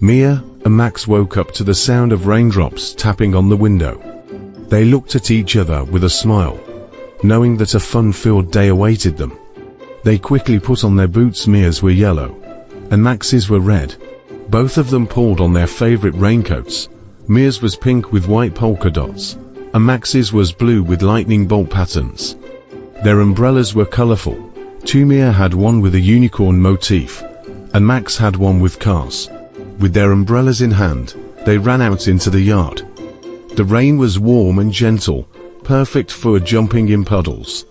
Mia and Max woke up to the sound of raindrops tapping on the window. They looked at each other with a smile, knowing that a fun-filled day awaited them. They quickly put on their boots. Mia's were yellow, and Max's were red. Both of them pulled on their favorite raincoats. Mia's was pink with white polka dots, and Max's was blue with lightning bolt patterns. Their umbrellas were colorful. Mia had one with a unicorn motif, and Max had one with cars. With their umbrellas in hand, they ran out into the yard. The rain was warm and gentle, perfect for jumping in puddles.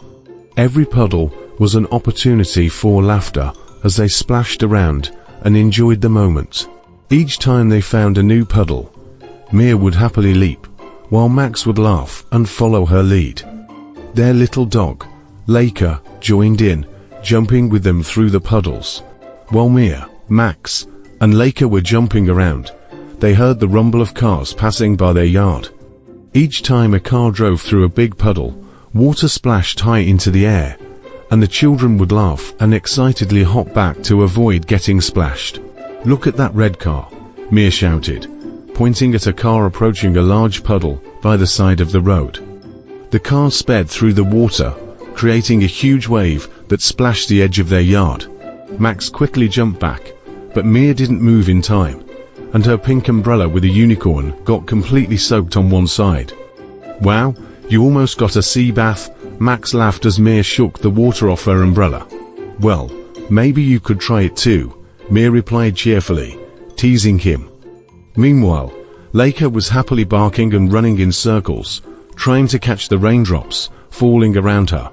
Every puddle was an opportunity for laughter as they splashed around and enjoyed the moment. Each time they found a new puddle, Mia would happily leap, while Max would laugh and follow her lead. Their little dog, Leica, joined in, jumping with them through the puddles. While Mia, Max, and Leica were jumping around, they heard the rumble of cars passing by their yard. Each time a car drove through a big puddle, water splashed high into the air, and the children would laugh and excitedly hop back to avoid getting splashed. "Look at that red car," Mia shouted, pointing at a car approaching a large puddle by the side of the road. The car sped through the water, creating a huge wave that splashed the edge of their yard. Max quickly jumped back, but Mia didn't move in time, and her pink umbrella with a unicorn got completely soaked on one side. "Wow, you almost got a sea bath," Max laughed as Mia shook the water off her umbrella. "Well, maybe you could try it too," Mia replied cheerfully, teasing him. Meanwhile, Leica was happily barking and running in circles, trying to catch the raindrops falling around her.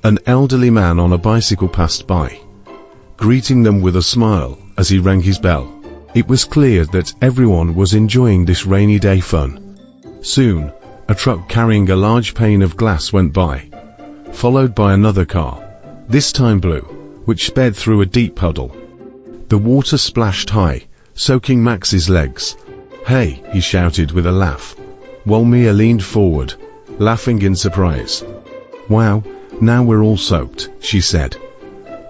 An elderly man on a bicycle passed by, greeting them with a smile as he rang his bell. It was clear that everyone was enjoying this rainy day fun. Soon, a truck carrying a large pane of glass went by, followed by another car, this time blue, which sped through a deep puddle. The water splashed high, soaking Max's legs. "Hey," he shouted with a laugh, while Mia leaned forward, laughing in surprise. "Wow, now we're all soaked," she said.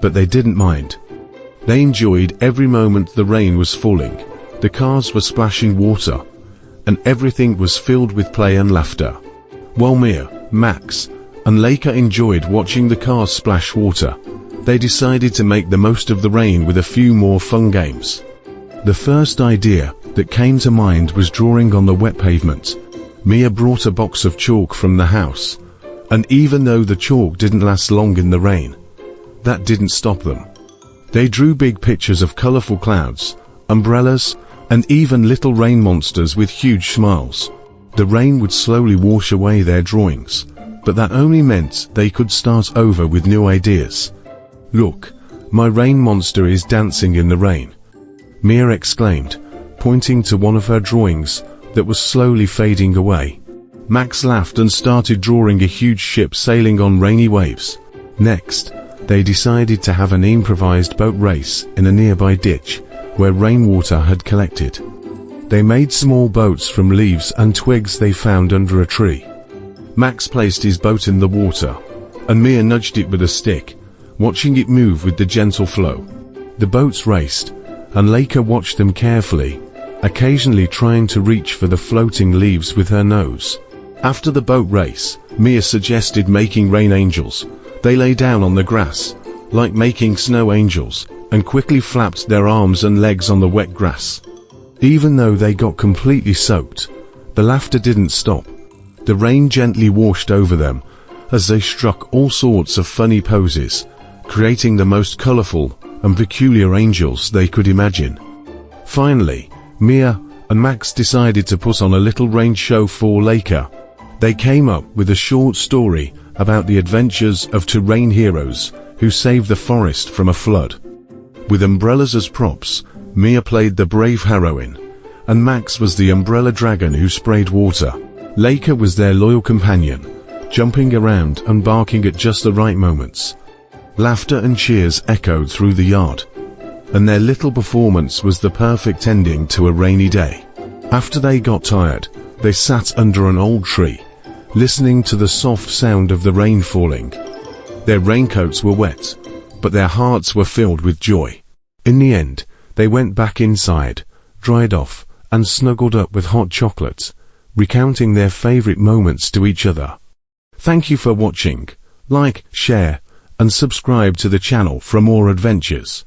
But they didn't mind. They enjoyed every moment the rain was falling, the cars were splashing water, and everything was filled with play and laughter. While Mia, Max, and Leica enjoyed watching the cars splash water, they decided to make the most of the rain with a few more fun games. The first idea that came to mind was drawing on the wet pavement. Mia brought a box of chalk from the house, and even though the chalk didn't last long in the rain, that didn't stop them. They drew big pictures of colorful clouds, umbrellas, and even little rain monsters with huge smiles. The rain would slowly wash away their drawings, but that only meant they could start over with new ideas. "Look, my rain monster is dancing in the rain," Mia exclaimed, pointing to one of her drawings that was slowly fading away. Max laughed and started drawing a huge ship sailing on rainy waves. Next, they decided to have an improvised boat race in a nearby ditch where rainwater had collected. They made small boats from leaves and twigs they found under a tree. Max placed his boat in the water, and Mia nudged it with a stick, watching it move with the gentle flow. The boats raced, and Leica watched them carefully, occasionally trying to reach for the floating leaves with her nose. After the boat race, Mia suggested making rain angels. They lay down on the grass, like making snow angels, and quickly flapped their arms and legs on the wet grass. Even though they got completely soaked, the laughter didn't stop. The rain gently washed over them as they struck all sorts of funny poses, creating the most colorful and peculiar angels they could imagine. Finally, Mia and Max decided to put on a little rain show for Leica. They came up with a short story about the adventures of two rain heroes who saved the forest from a flood. With umbrellas as props, Mia played the brave heroine, and Max was the umbrella dragon who sprayed water. Leica was their loyal companion, jumping around and barking at just the right moments. Laughter and cheers echoed through the yard, and their little performance was the perfect ending to a rainy day. After they got tired, they sat under an old tree, listening to the soft sound of the rain falling. Their raincoats were wet, but their hearts were filled with joy. In the end, they went back inside, dried off, and snuggled up with hot chocolates, recounting their favorite moments to each other. Thank you for watching. Like, share, and subscribe to the channel for more adventures.